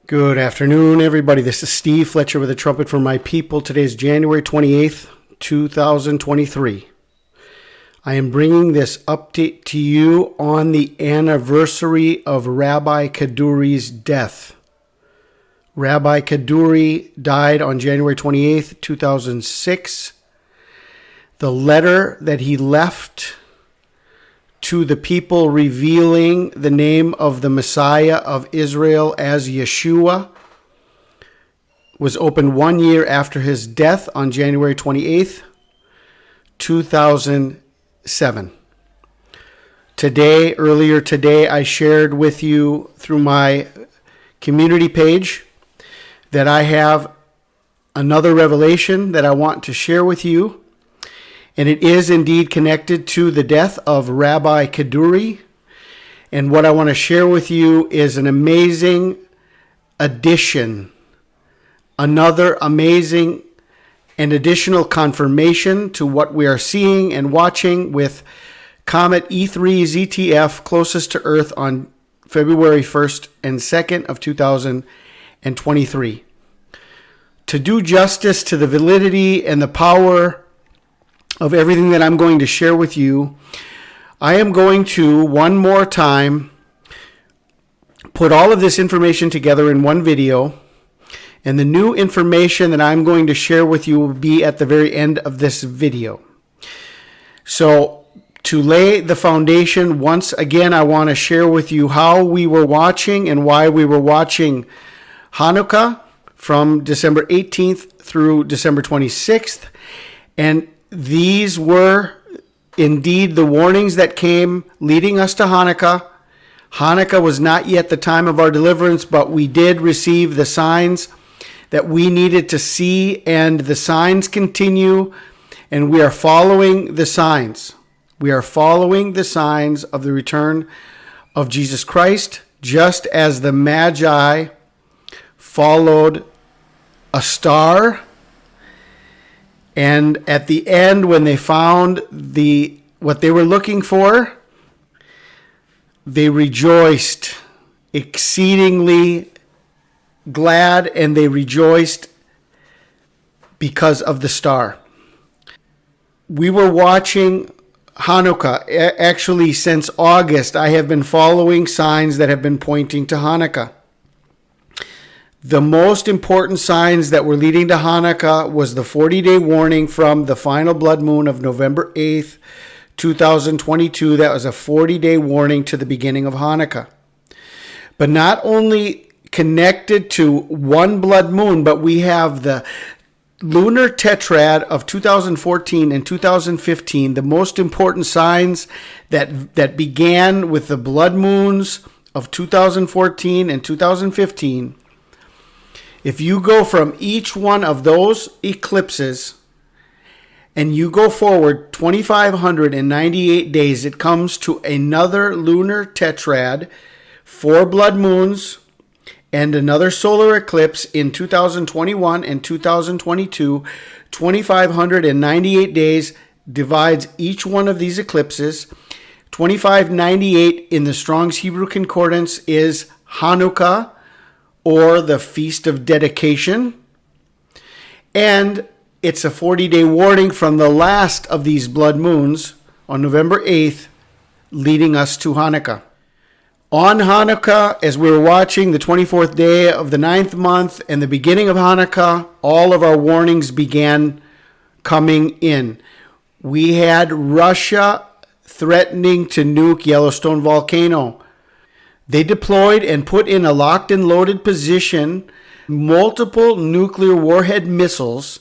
Good afternoon, everybody. This is Steve Fletcher with a trumpet for my people. Today is January 28th, 2023. I am bringing this update to you on the anniversary of Rabbi Kaduri's death. Rabbi Kaduri died on January 28th, 2006. The letter that he left to the people revealing the name of the Messiah of Israel as Yeshua was opened 1 year after his death on January 28th, 2007. Earlier today, I shared with you through my community page that I have another revelation that I want to share with you. And it is indeed connected to the death of Rabbi Kaduri. And what I want to share with you is an amazing addition, another amazing and additional confirmation to what we are seeing and watching with Comet E3 ZTF closest to Earth on February 1st and 2nd of 2023. To do justice to the validity and the power of everything that I'm going to share with you, I am going to one more time put all of this information together in one video, and the new information that I'm going to share with you will be at the very end of this video. So to lay the foundation, once again, I want to share with you how we were watching and why we were watching Hanukkah from December 18th through December 26th. And these were indeed the warnings that came leading us to Hanukkah. Hanukkah was not yet the time of our deliverance, but we did receive the signs that we needed to see, and the signs continue, and we are following the signs. We are following the signs of the return of Jesus Christ, just as the Magi followed a star. And at the end, when they found what they were looking for, they rejoiced, exceedingly glad, and they rejoiced because of the star. We were watching Hanukkah. Actually, since August, I have been following signs that have been pointing to Hanukkah. The most important signs that were leading to Hanukkah was the 40-day warning from the final blood moon of November 8th, 2022. That was a 40-day warning to the beginning of Hanukkah. But not only connected to one blood moon, but we have the lunar tetrad of 2014 and 2015, the most important signs that began with the blood moons of 2014 and 2015. If you go from each one of those eclipses and you go forward 2,598 days, it comes to another lunar tetrad, 4 blood moons, and another solar eclipse in 2021 and 2022. 2,598 days divides each one of these eclipses. 2,598 in the Strong's Hebrew Concordance is Hanukkah, or the Feast of Dedication. And it's a 40-day warning from the last of these blood moons on November 8th, leading us to Hanukkah. On Hanukkah, as we were watching the 24th day of the 9th month and the beginning of Hanukkah, all of our warnings began coming in. We had Russia threatening to nuke Yellowstone volcano. They deployed and put in a locked and loaded position multiple nuclear warhead missiles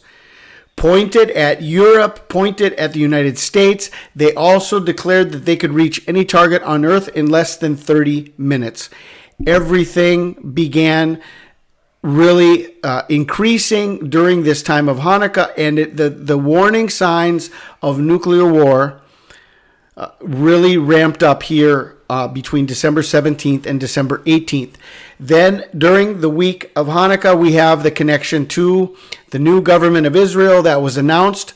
pointed at Europe, pointed at the United States. They also declared that they could reach any target on Earth in less than 30 minutes. Everything began really increasing during this time of Hanukkah, and the warning signs of nuclear war really ramped up here between December 17th and December 18th. Then during the week of Hanukkah, we have the connection to the new government of Israel that was announced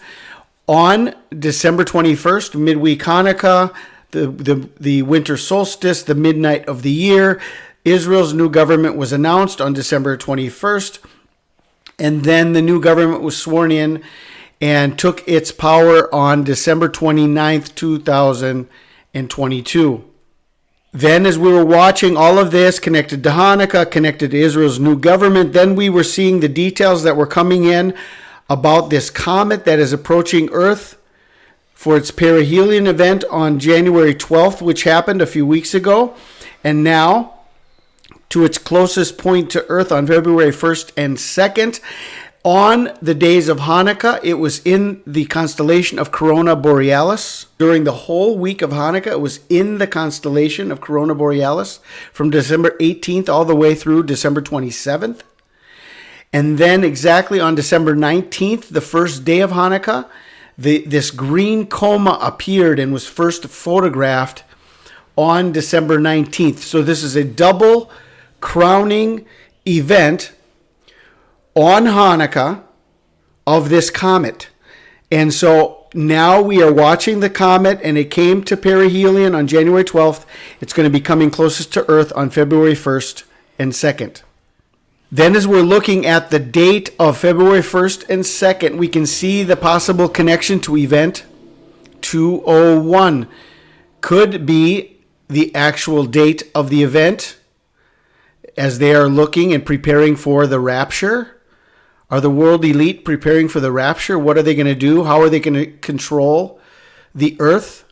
on December 21st, midweek Hanukkah, the winter solstice, the midnight of the year. Israel's new government was announced on December 21st, and then the new government was sworn in and took its power on December 29th, 2022. Then as we were watching all of this connected to Hanukkah, connected to Israel's new government, then we were seeing the details that were coming in about this comet that is approaching Earth for its perihelion event on January 12th, which happened a few weeks ago, and now to its closest point to Earth on February 1st and 2nd. On the days of Hanukkah, it was in the constellation of Corona Borealis. During the whole week of Hanukkah, it was in the constellation of Corona Borealis from December 18th all the way through December 27th. And then exactly on December 19th, the first day of Hanukkah, this green coma appeared and was first photographed on December 19th. So this is a double crowning event on Hanukkah of this comet. And so now we are watching the comet, and it came to perihelion on January 12th. It's going to be coming closest to Earth on February 1st and 2nd. Then as we're looking at the date of February 1st and 2nd, we can see the possible connection to event 201. Could be the actual date of the event as they are looking and preparing for the rapture. Are the world elite preparing for the rapture? What are they going to do? How are they going to control the earth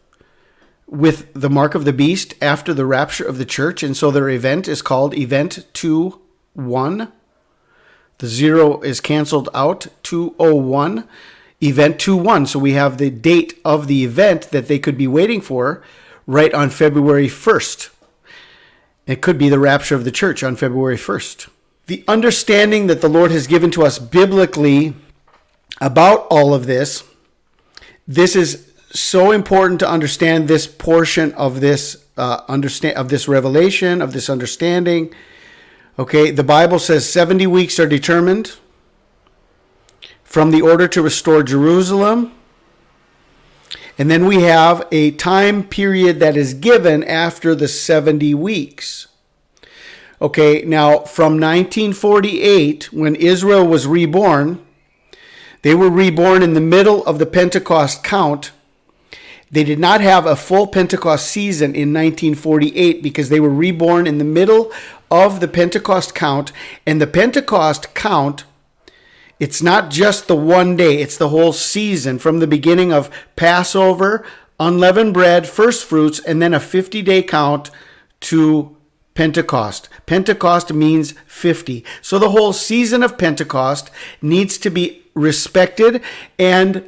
with the mark of the beast after the rapture of the church? And so their event is called Event 2-1. The 0 is canceled out. 201. Event 2-1. So we have the date of the event that they could be waiting for right on February 1st. It could be the rapture of the church on February 1st. The understanding that the Lord has given to us biblically about all of this, this is so important to understand this portion of this revelation, of this understanding. Okay, the Bible says 70 weeks are determined from the order to restore Jerusalem. And then we have a time period that is given after the 70 weeks. Okay, now from 1948, when Israel was reborn, they were reborn in the middle of the Pentecost count. They did not have a full Pentecost season in 1948 because they were reborn in the middle of the Pentecost count. And the Pentecost count, it's not just the one day, it's the whole season from the beginning of Passover, unleavened bread, first fruits, and then a 50-day count to Pentecost. Pentecost means 50. So the whole season of Pentecost needs to be respected and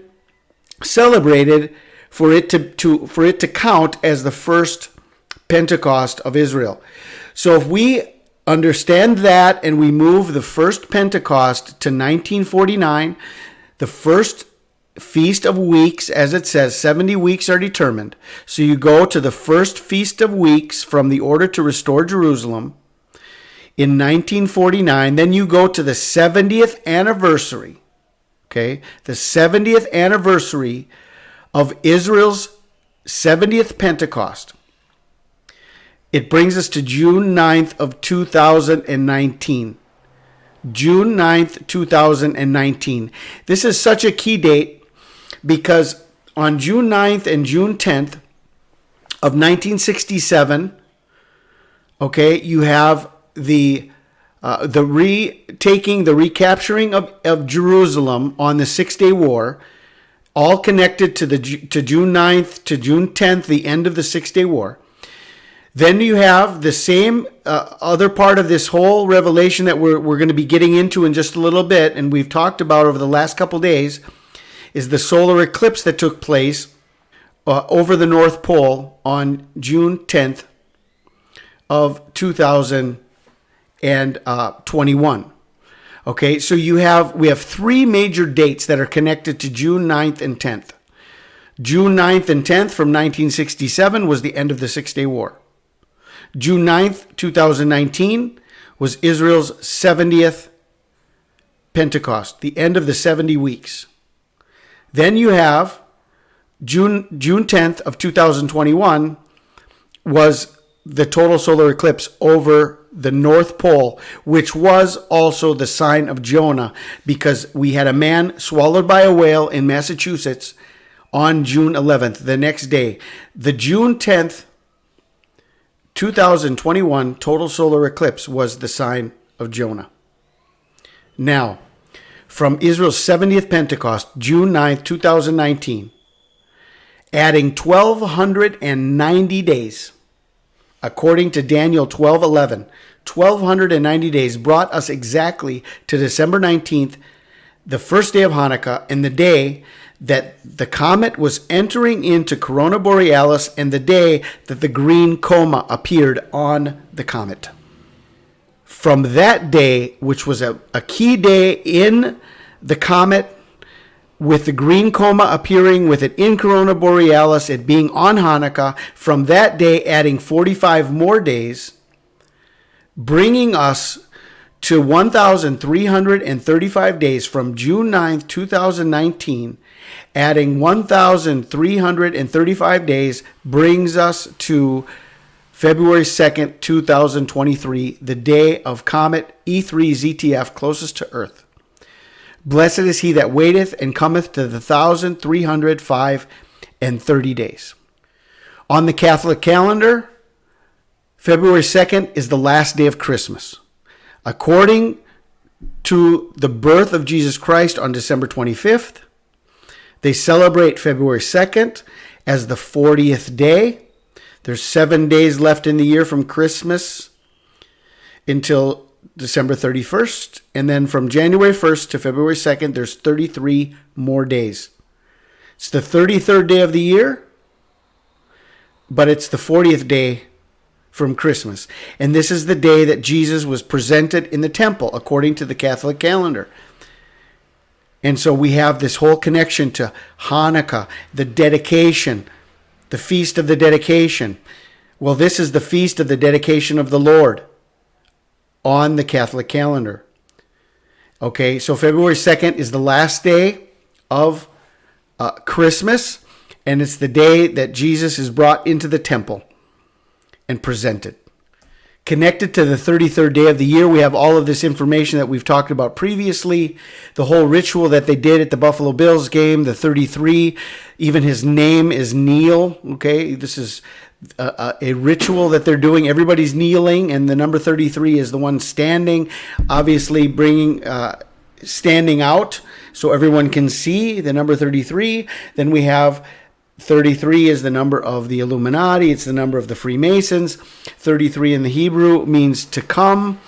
celebrated for it to count as the first Pentecost of Israel. So if we understand that and we move the first Pentecost to 1949, the first Feast of Weeks, as it says, 70 weeks are determined. So you go to the first Feast of Weeks from the order to restore Jerusalem in 1949. Then you go to the 70th anniversary, okay? The 70th anniversary of Israel's 70th Pentecost. It brings us to June 9th of 2019. June 9th, 2019. This is such a key date because on June 9th and June 10th of 1967, okay, you have the recapturing of Jerusalem on the 6-Day War, all connected to June 9th to June 10th, the end of the 6-Day War. Then you have the same other part of this whole revelation that we're going to be getting into in just a little bit, and we've talked about over the last couple days, is the solar eclipse that took place over the North Pole on June 10th of 2021. Okay, so we have three major dates that are connected to June 9th and 10th. June 9th and 10th from 1967 was the end of the 6-Day War. June 9th, 2019 was Israel's 70th Pentecost, the end of the 70 weeks. Then you have June 10th of 2021 was the total solar eclipse over the North Pole, which was also the sign of Jonah, because we had a man swallowed by a whale in Massachusetts on June 11th, the next day. The June 10th, 2021 total solar eclipse was the sign of Jonah. Now, from Israel's 70th Pentecost, June 9th, 2019, adding 1,290 days, according to Daniel 12:11, 1,290 days brought us exactly to December 19th, the first day of Hanukkah, and the day that the comet was entering into Corona Borealis, and the day that the green coma appeared on the comet. From that day, which was a key day in the comet, with the green coma appearing with it in Corona Borealis, it being on Hanukkah, from that day adding 45 more days, bringing us to 1,335 days from June 9th, 2019, adding 1,335 days brings us to February 2nd, 2023, the day of Comet E3 ZTF closest to Earth. Blessed is he that waiteth and cometh to the 1,305 and 30 days. On the Catholic calendar, February 2nd is the last day of Christmas. According to the birth of Jesus Christ on December 25th, they celebrate February 2nd as the 40th day. There's 7 days left in the year from Christmas until December 31st. And then from January 1st to February 2nd, there's 33 more days. It's the 33rd day of the year, but it's the 40th day from Christmas. And this is the day that Jesus was presented in the temple, according to the Catholic calendar. And so we have this whole connection to Hanukkah, the dedication, the feast of the dedication. Well, this is the feast of the dedication of the Lord on the Catholic calendar. Okay, so February 2nd is the last day of Christmas, and it's the day that Jesus is brought into the temple and presented. Connected to the 33rd day of the year, we have all of this information that we've talked about previously. The whole ritual that they did at the Buffalo Bills game, the 33, even his name is Neil. Okay, this is a ritual that they're doing. Everybody's kneeling, and the number 33 is the one standing, obviously standing out so everyone can see the number 33. Then we have 33 is the number of the Illuminati. It's the number of the Freemasons. 33 in the Hebrew means to come.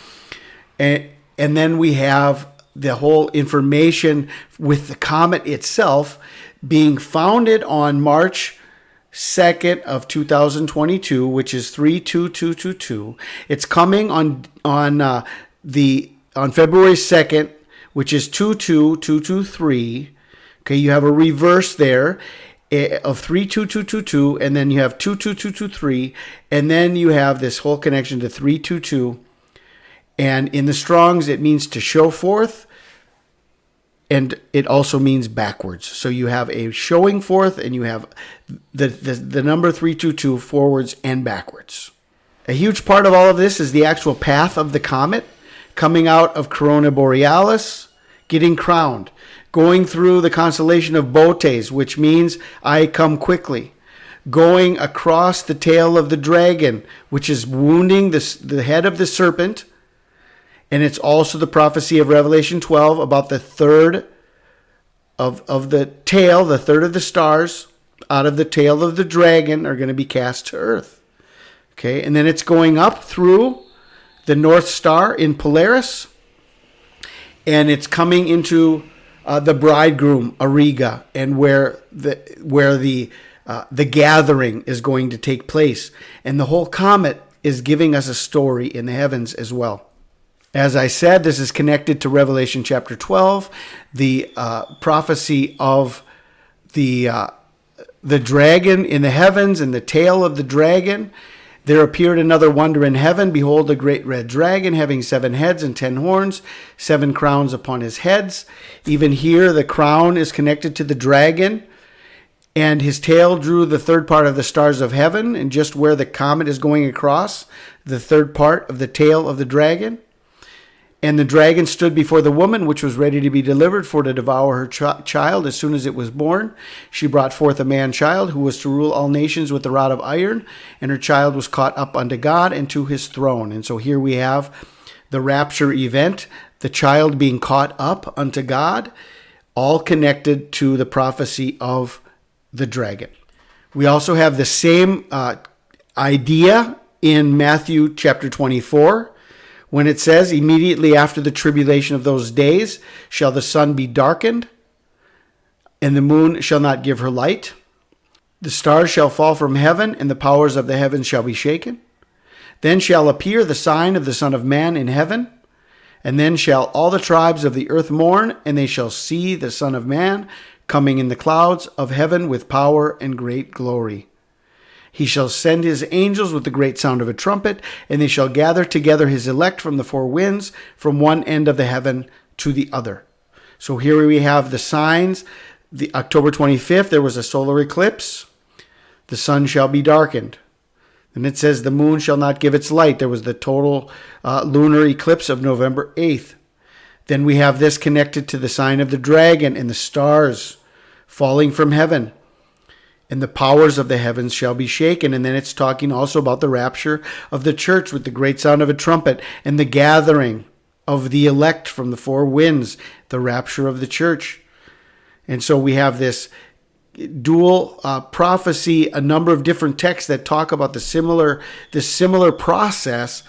And then we have the whole information with the comet itself being founded on March 2nd of 2022, which is 32222. It's coming on February 2nd, which is 22223. Okay, you have a reverse there of 32222, and then you have 22223, and then you have this whole connection to 322. And in the Strongs, it means to show forth, and it also means backwards. So you have a showing forth, and you have the number 322 forwards and backwards. A huge part of all of this is the actual path of the comet coming out of Corona Borealis, getting crowned, going through the constellation of Botes, which means I come quickly, going across the tail of the dragon, which is wounding the head of the serpent. And it's also the prophecy of Revelation 12 about the third of the tail, the third of the stars out of the tail of the dragon are going to be cast to earth. Okay, and then it's going up through the North Star in Polaris, and it's coming into the bridegroom Ariga, and where the gathering is going to take place. And the whole comet is giving us a story in the heavens as well. As I said, this is connected to Revelation chapter 12, the prophecy of the dragon in the heavens and the tail of the dragon. There appeared another wonder in heaven. Behold, a great red dragon having 7 heads and 10 horns, 7 crowns upon his heads. Even here, the crown is connected to the dragon. And his tail drew the third part of the stars of heaven, and just where the comet is going across, the third part of the tail of the dragon. And the dragon stood before the woman, which was ready to be delivered for to devour her child as soon as it was born. She brought forth a man-child who was to rule all nations with the rod of iron, and her child was caught up unto God and to his throne. And so here we have the rapture event, the child being caught up unto God, all connected to the prophecy of the dragon. We also have the same idea in Matthew chapter 24, when it says, immediately after the tribulation of those days shall the sun be darkened, and the moon shall not give her light. The stars shall fall from heaven, and the powers of the heavens shall be shaken. Then shall appear the sign of the Son of Man in heaven, and then shall all the tribes of the earth mourn, and they shall see the Son of Man coming in the clouds of heaven with power and great glory. He shall send his angels with the great sound of a trumpet, and they shall gather together his elect from the four winds, from one end of the heaven to the other. So here we have the signs. The October 25th, there was a solar eclipse. The sun shall be darkened. And it says the moon shall not give its light. There was the total lunar eclipse of November 8th. Then we have this connected to the sign of the dragon and the stars falling from heaven. And the powers of the heavens shall be shaken. And then it's talking also about the rapture of the church with the great sound of a trumpet and the gathering of the elect from the four winds, the rapture of the church. And so we have this dual prophecy, a number of different texts that talk about this similar process,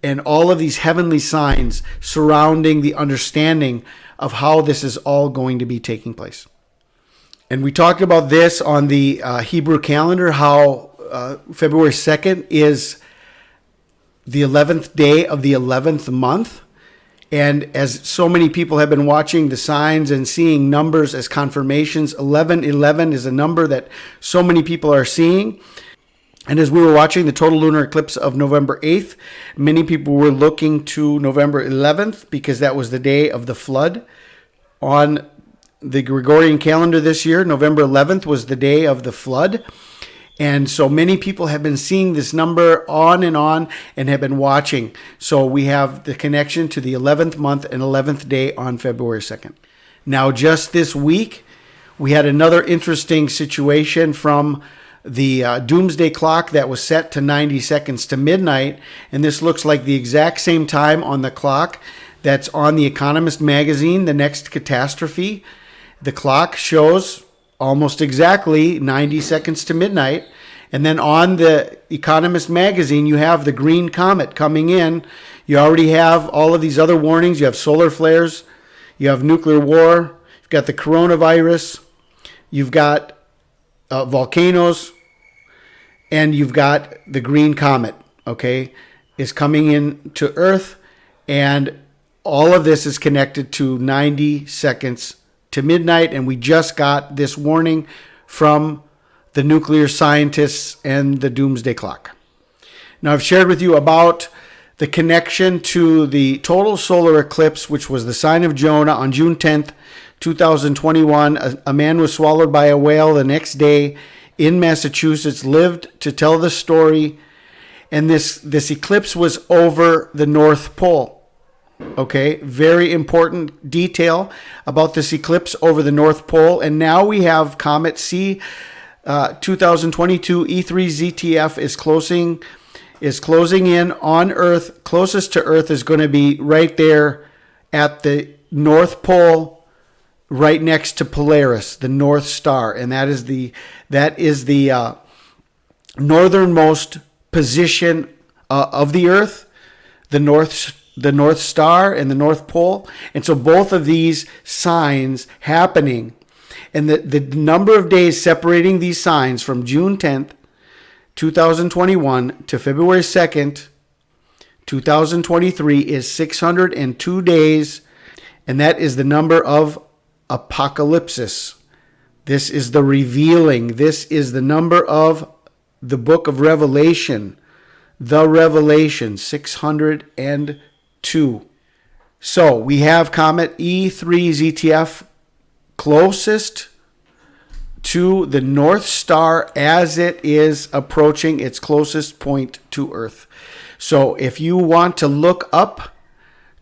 and all of these heavenly signs surrounding the understanding of how this is all going to be taking place. And we talked about this on the Hebrew calendar, how February 2nd is the 11th day of the 11th month. And as so many people have been watching the signs and seeing numbers as confirmations, 1111 is a number that so many people are seeing. And as we were watching the total lunar eclipse of November 8th, many people were looking to November 11th because that was the day of the flood. On the Gregorian calendar this year, November 11th was the day of the flood. And so many people have been seeing this number on and have been watching. So we have the connection to the 11th month and 11th day on February 2nd. Now, just this week, we had another interesting situation from the Doomsday clock that was set to 90 seconds to midnight. And this looks like the exact same time on the clock that's on The Economist magazine, the next catastrophe. The clock shows almost exactly 90 seconds to midnight. And then on the Economist magazine, you have the green comet coming in. You already have all of these other warnings. You have solar flares. You have nuclear war. You've got the coronavirus. You've got volcanoes. And you've got the green comet, okay, is coming in to Earth. And all of this is connected to 90 seconds to midnight, and we just got this warning from the nuclear scientists and the Doomsday clock. Now, I've shared with you about the connection to the total solar eclipse, which was the sign of Jonah on June 10th, 2021. A man was swallowed by a whale the next day in Massachusetts, lived to tell the story, and this eclipse was over the North Pole. Okay, very important detail about this eclipse over the North Pole. And now we have Comet C 2022 E3 ZTF is closing in on Earth. Closest to Earth is going to be right there at the North Pole, right next to Polaris, the North Star, and that is the northernmost position of the Earth, the North Star and the North Pole. And so both of these signs happening, and the number of days separating these signs from June 10th, 2021 to February 2nd, 2023 is 602 days, and that is the number of apokalupsis. This is the revealing. This is the number of the book of Revelation, the Revelation, 602. So we have Comet E3 ZTF closest to the North Star as it is approaching its closest point to Earth. So if you want to look up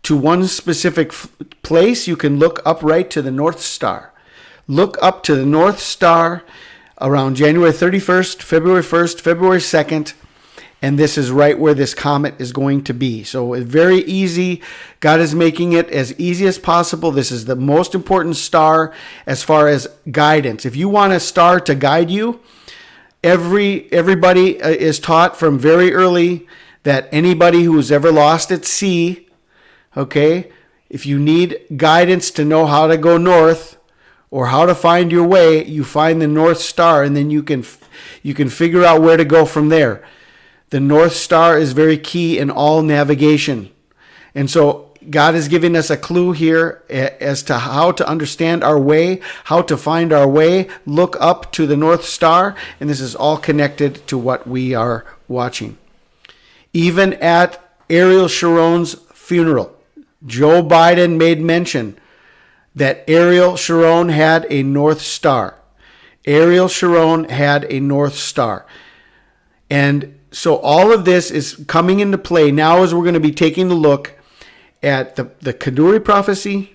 to one specific place, you can look up right to the North Star. Look up to the North Star around January 31st, February 1st, February 2nd, and this is right where this comet is going to be. So it's very easy. God is making it as easy as possible. This is the most important star as far as guidance. If you want a star to guide you, everybody is taught from very early that anybody who's ever lost at sea, okay, if you need guidance to know how to go north or how to find your way, you find the North Star, and then you can figure out where to go from there. The North Star is very key in all navigation. And so God is giving us a clue here as to how to understand our way, how to find our way. Look up to the North Star, and this is all connected to what we are watching. Even at Ariel Sharon's funeral, Joe Biden made mention that Ariel Sharon had a North Star. Ariel Sharon had a North Star. And so all of this is coming into play now as we're going to be taking a look at the Kaduri prophecy,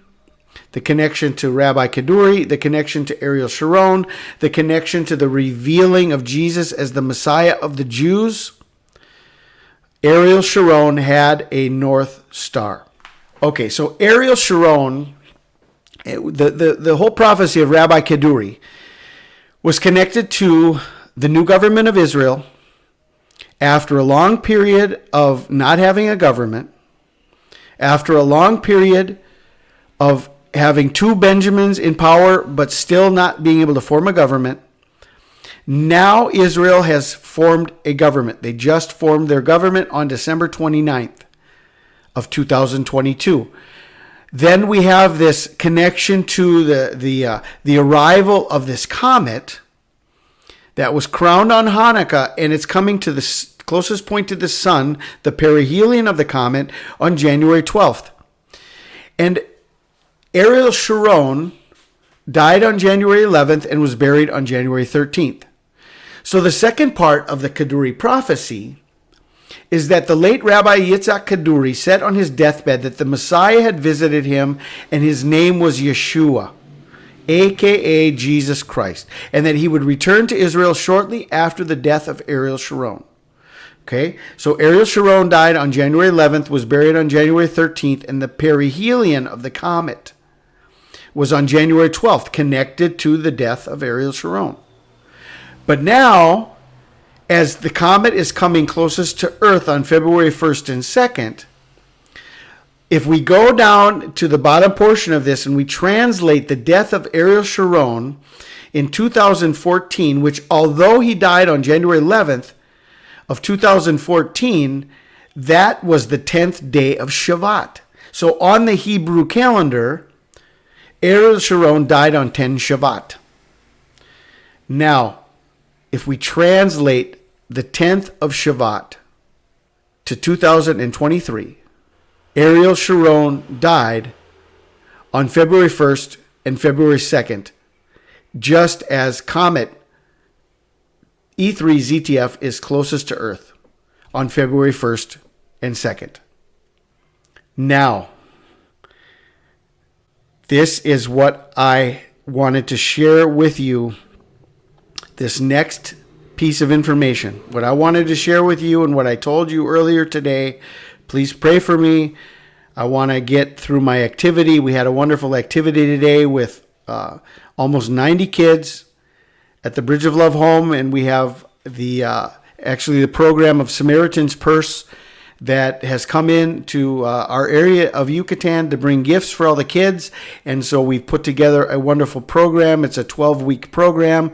the connection to Rabbi Kaduri, the connection to Ariel Sharon, the connection to the revealing of Jesus as the Messiah of the Jews. Ariel Sharon had a North Star. Okay, so Ariel Sharon, the whole prophecy of Rabbi Kaduri was connected to the new government of Israel after a long period of not having a government, after a long period of having two Benjamins in power but still not being able to form a government. Now Israel has formed a government. They just formed their government on December 29th of 2022. Then we have this connection to the arrival of this comet that was crowned on Hanukkah, and it's coming to the closest point to the sun, the perihelion of the comet, on January 12th. And Ariel Sharon died on January 11th and was buried on January 13th. So the second part of the Kaduri prophecy is that the late Rabbi Yitzhak Kaduri said on his deathbed that the Messiah had visited him and his name was Yeshua, a.k.a. Jesus Christ, and that he would return to Israel shortly after the death of Ariel Sharon. Okay, so Ariel Sharon died on January 11th, was buried on January 13th, and the perihelion of the comet was on January 12th, connected to the death of Ariel Sharon. But now, as the comet is coming closest to Earth on February 1st and 2nd, if we go down to the bottom portion of this and we translate the death of Ariel Sharon in 2014, which although he died on January 11th of 2014, that was the 10th day of Shavat. So on the Hebrew calendar, Ariel Sharon died on 10 Shavat. Now, if we translate the 10th of Shavat to 2023, Ariel Sharon died on February 1st and February 2nd, just as Comet E3 ZTF is closest to Earth on February 1st and 2nd. Now, this is what I wanted to share with you, this next piece of information. What I wanted to share with you and what I told you earlier today. Please pray for me. I want to get through my activity. We had a wonderful activity today with almost 90 kids at the Bridge of Love home, and we have the program of Samaritan's Purse that has come in to our area of Yucatan to bring gifts for all the kids. And so we've put together a wonderful program. It's a 12-week program.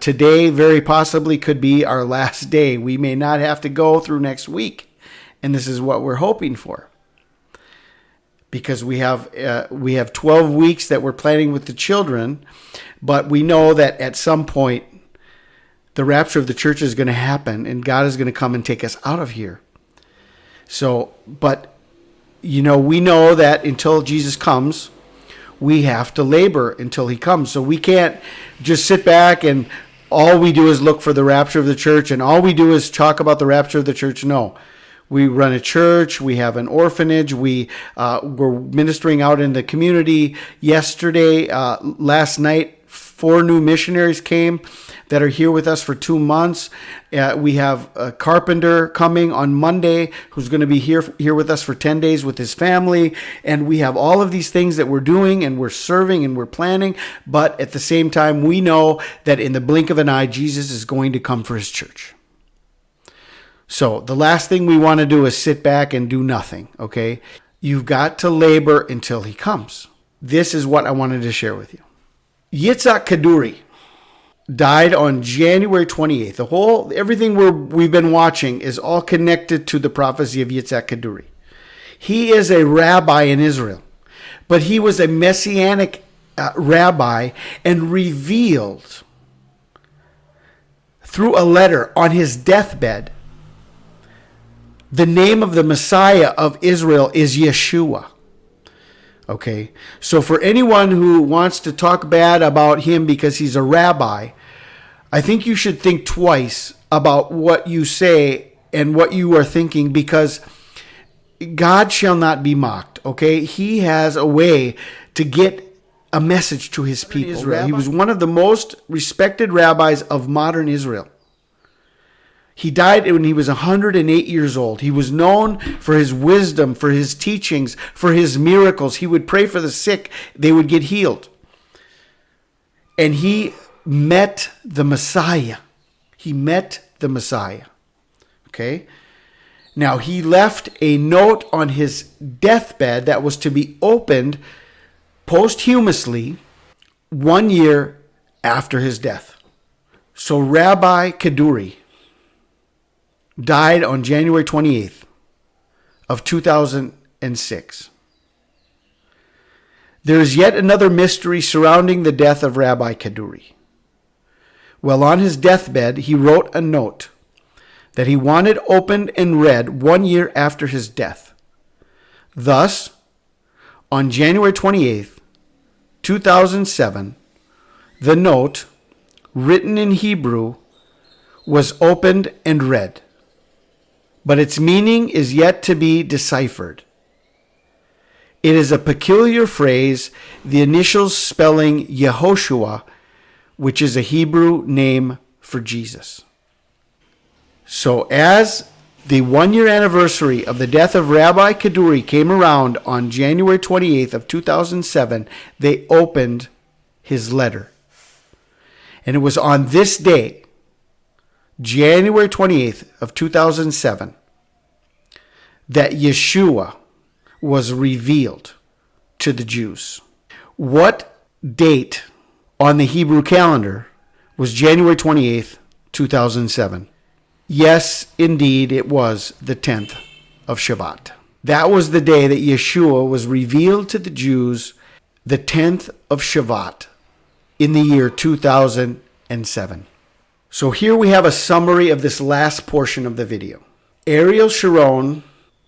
Today very possibly could be our last day. We may not have to go through next week. And this is what we're hoping for. Because we have 12 weeks that we're planning with the children. But we know that at some point, the rapture of the church is going to happen. And God is going to come and take us out of here. So, but, we know that until Jesus comes, we have to labor until he comes. So we can't just sit back and all we do is look for the rapture of the church and all we do is talk about the rapture of the church. No. We run a church. We have an orphanage. We're ministering out in the community. Yesterday, last night, 4 new missionaries came that are here with us for 2 months. We have a carpenter coming on Monday who's going to be here with us for 10 days with his family. And we have all of these things that we're doing and we're serving and we're planning. But at the same time, we know that in the blink of an eye, Jesus is going to come for his church. So the last thing we want to do is sit back and do nothing, okay? You've got to labor until he comes. This is what I wanted to share with you. Yitzhak Kaduri died on January 28th. Everything we've been watching is all connected to the prophecy of Yitzhak Kaduri. He is a rabbi in Israel, but he was a messianic rabbi and revealed through a letter on his deathbed. The name of the Messiah of Israel is Yeshua. Okay, so for anyone who wants to talk bad about him because he's a rabbi, I think you should think twice about what you say and what you are thinking, because God shall not be mocked. Okay, he has a way to get a message to his people. Israel. He was one of the most respected rabbis of modern Israel. He died when he was 108 years old. He was known for his wisdom, for his teachings, for his miracles. He would pray for the sick. They would get healed. And he met the Messiah. He met the Messiah. Okay? Now, he left a note on his deathbed that was to be opened posthumously 1 year after his death. So Rabbi Kaduri died on January 28th of 2006. There is yet another mystery surrounding the death of Rabbi Kaduri. Well, on his deathbed, he wrote a note that he wanted opened and read 1 year after his death. Thus, on January 28th, 2007, the note, written in Hebrew, was opened and read, but its meaning is yet to be deciphered. It is a peculiar phrase, the initials spelling Yehoshua, which is a Hebrew name for Jesus. So as the 1 year anniversary of the death of Rabbi Kaduri came around on January 28th of 2007, they opened his letter. And it was on this day, January 28th of 2007, that Yeshua was revealed to the Jews. What date on the Hebrew calendar was January 28th, 2007? Yes, indeed, it was the 10th of Shabbat. That was the day that Yeshua was revealed to the Jews, the 10th of Shabbat, in the year 2007. So here we have a summary of this last portion of the video. ARIEL SHARON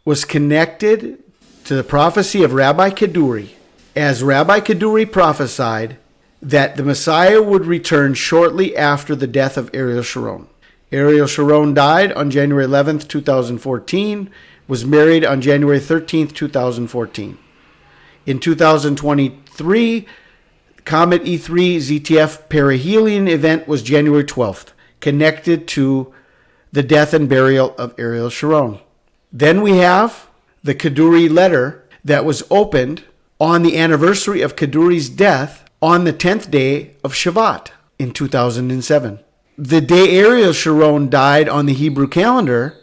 was connected to the prophecy of Rabbi Kaduri, as Rabbi Kaduri prophesied that the Messiah would return shortly after the death of ARIEL SHARON. ARIEL SHARON died on January 11th, 2014, was married on January 13th, 2014. In 2023, Comet E3 ZTF PERIHELION event was January 12th, connected to the death and burial of ARIEL SHARON. Then we have the Kaduri letter that was opened on the anniversary of Kaduri's death on the 10th day of Shabbat in 2007. The day ARIEL SHARON died on the Hebrew calendar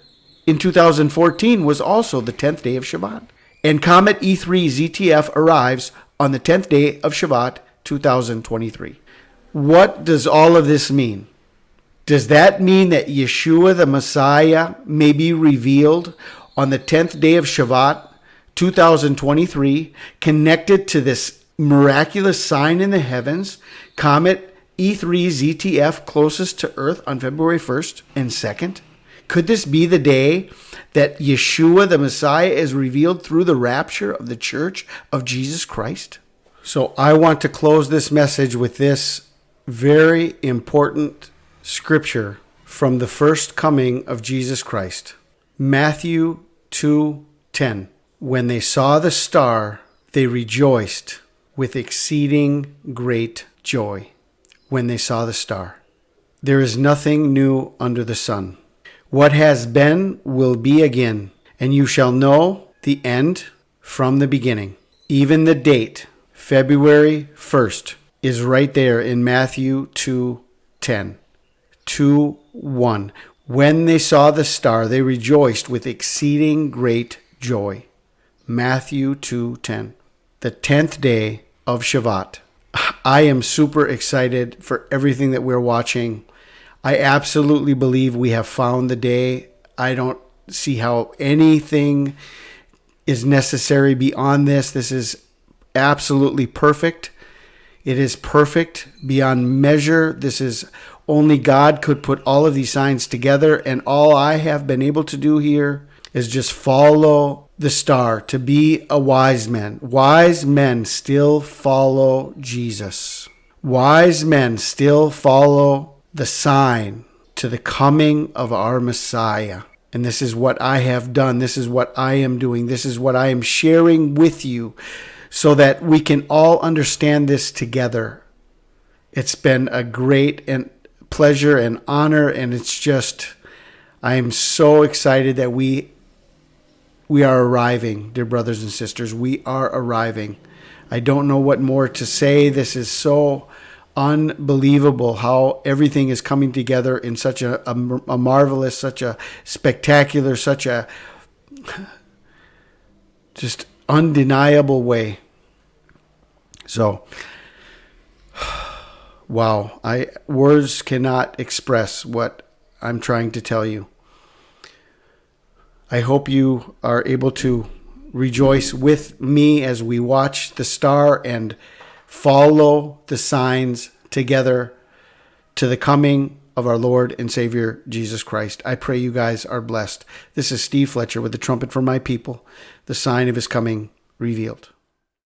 in 2014 was also the 10th day of Shabbat. And Comet E3 ZTF arrives on the 10th day of Shabbat 2023. What does all of this mean? Does that mean that Yeshua the Messiah may be revealed on the 10th day of Shabbat 2023, connected to this miraculous sign in the heavens, Comet E3 ZTF closest to Earth on February 1st and 2nd? Could this be the day that Yeshua the Messiah is revealed through the rapture of the church of Jesus Christ? So I want to close this message with this very important scripture from the first coming of Jesus Christ. Matthew 2:10. When they saw the star, they rejoiced with exceeding great joy. When they saw the star. There is nothing new under the sun. What has been will be again, and you shall know the end from the beginning. Even the date, February 1st, is right there in Matthew 2:10. 2:1. When they saw the star, they rejoiced with exceeding great joy. Matthew 2:10. The 10th day of Shavat. I am super excited for everything that we're watching. I absolutely believe we have found the day. I don't see how anything is necessary beyond this. This is absolutely perfect. It is perfect beyond measure. This is only God could put all of these signs together, and all I have been able to do here is just follow the star, to be a wise man. Wise men still follow Jesus. Wise men still follow the sign to the coming of our Messiah. And this is what I have done. This is what I am doing. This is what I am sharing with you so that we can all understand this together. It's been a great and pleasure and honor, and it's just, I am so excited that we are arriving, dear brothers and sisters. We are arriving. I don't know what more to say. This is so unbelievable how everything is coming together in such a marvelous, such a spectacular, such a just undeniable way. So, wow, words cannot express what I'm trying to tell you. I hope you are able to rejoice with me as we watch the star and follow the signs together to the coming of our Lord and Savior, Jesus Christ. I pray you guys are blessed. This is Steve Fletcher with the trumpet for my people, the sign of his coming revealed.